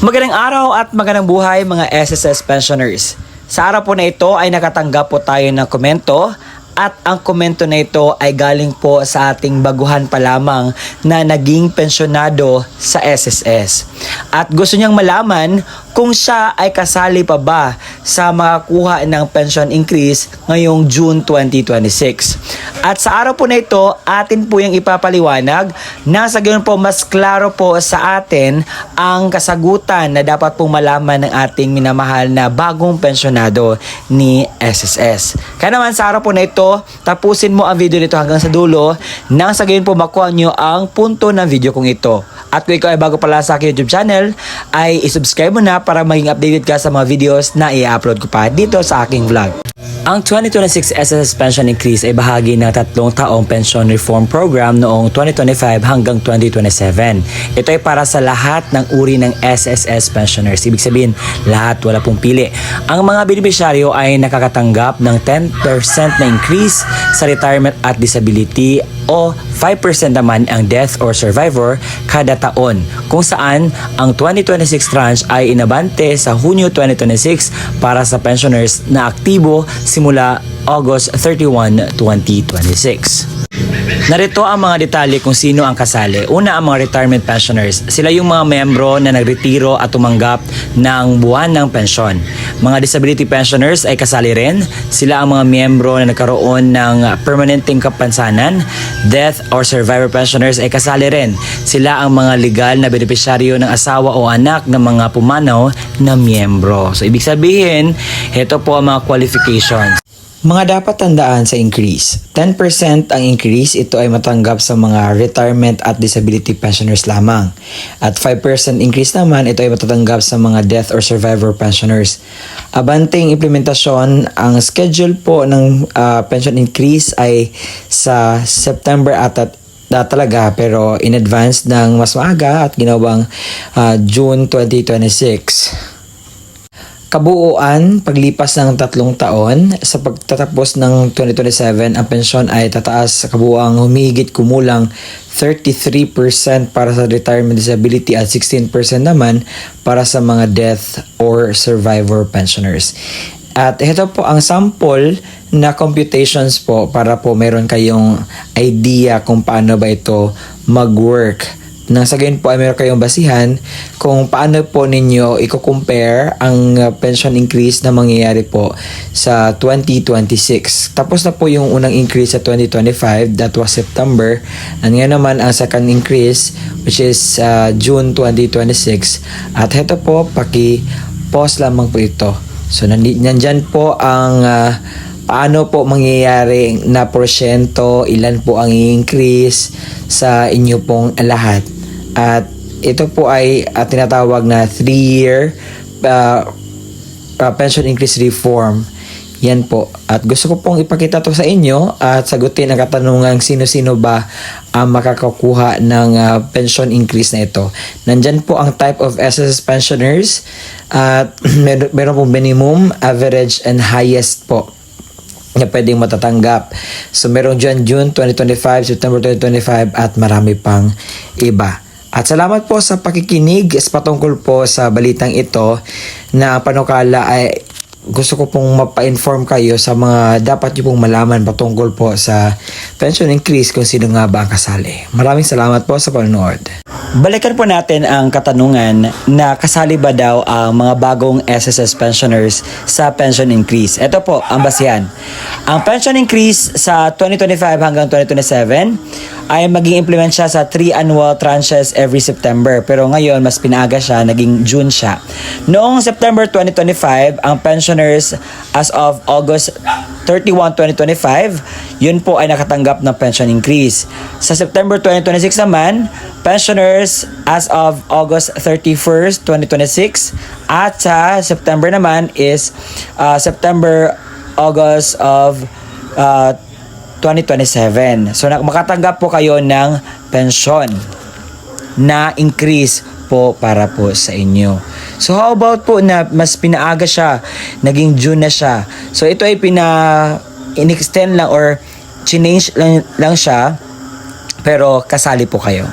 Magandang araw at magandang buhay mga SSS pensioners. Sa araw po na ito ay nakatanggap po tayo ng komento at ang komento na ito ay galing po sa ating baguhan pa lamang na naging pensyonado sa SSS. At gusto niyang malaman kung siya ay kasali pa ba sa makakuha ng pension increase ngayong June 2026. At sa araw po na ito, atin po yung ipapaliwanag na sa gayon po mas klaro po sa atin ang kasagutan na dapat pong malaman ng ating minamahal na bagong pensyonado ni SSS. Kaya naman sa araw po na ito, tapusin mo ang video nito hanggang sa dulo nang sa gayon po makuha nyo ang punto ng video kong ito. At kung ikaw ay bago pala sa aking YouTube channel, ay isubscribe mo na para maging updated ka sa mga videos na i-upload ko pa dito sa aking vlog. Ang 2026 SSS Pension Increase ay bahagi ng 3 taong pension reform program noong 2025 hanggang 2027. Ito ay para sa lahat ng uri ng SSS pensioners. Ibig sabihin, lahat, wala pong pili. Ang mga benepisyaryo ay nakakatanggap ng 10% na increase sa retirement at disability o 5% naman ang death or survivor kada taon, kung saan ang 2026 tranche ay inabante sa Hunyo 2026 para sa pensioners na aktibo simula August 31, 2026. Narito ang mga detalye kung sino ang kasali. Una, ang mga retirement pensioners. Sila yung mga membro na nagretiro at tumanggap ng buwan ng pensyon. Mga disability pensioners ay kasali rin. Sila ang mga membro na nagkaroon ng permanenteng kapansanan. Death or survivor pensioners ay kasali rin. Sila ang mga legal na benepisyaryo ng asawa o anak ng mga pumanaw na miyembro. So, ibig sabihin, ito po ang mga qualifications. Mga dapat tandaan sa increase. 10% ang increase, ito ay matanggap sa mga retirement at disability pensioners lamang. At 5% increase naman, ito ay matatanggap sa mga death or survivor pensioners. Abanting implementasyon, ang schedule po ng pension increase ay sa September at talaga, pero in advance ng mas maaga at ginawang June 2026. Kabuuan, paglipas ng 3 taon, sa pagtatapos ng 2027, ang pensyon ay tataas sa kabuuang humigit kumulang 33% para sa retirement disability at 16% naman para sa mga death or survivor pensioners. At ito po ang sample na computations po para po meron kayong idea kung paano ba ito mag-work. Nang sa gayon po ay meron kayong basihan kung paano po ninyo i-compare ang pension increase na mangyayari po sa 2026. Tapos na po yung unang increase sa 2025, that was September. And ngayon naman ang second increase, which is June 2026. At ito po, paki-pause lamang po ito. So nandyan po ang paano po mangyayari na porsyento, ilan po ang i-increase sa inyo pong lahat. At ito po ay tinatawag na 3-year pension increase reform. Yan po. At gusto ko pong ipakita to sa inyo at sagutin ang katanungang sino-sino ba ang makakakuha ng pension increase na ito. Nandyan po ang type of SSS pensioners at meron pong minimum, average, and highest po na pwedeng matatanggap. So meron dyan June 2025, September 2025 at marami pang iba. At salamat po sa pakikinig patungkol po sa balitang ito na panukala ay gusto ko pong mapa-inform kayo sa mga dapat nyo pong malaman patungkol po sa pension increase kung sino nga ba ang kasali. Maraming salamat po sa panonood. Balikan po natin ang katanungan na kasali ba daw ang mga bagong SSS pensioners sa pension increase. Ito po ang basihan. Ang pension increase sa 2025 hanggang 2027 ay maging implement siya sa 3 annual tranches every September. Pero ngayon, mas pinaaga siya, naging June siya. Noong September 2025, ang pensioners as of August 31, 2025, yun po ay nakatanggap ng pension increase. Sa September 2026 naman, pensioners as of August 31st, 2026, at sa September naman is August of 2027. So makatanggap po kayo ng pensyon na increase po para po sa inyo. So how about po na mas pinaaga siya, naging June na siya. So ito ay in-extend lang or change lang siya, pero kasali po kayo.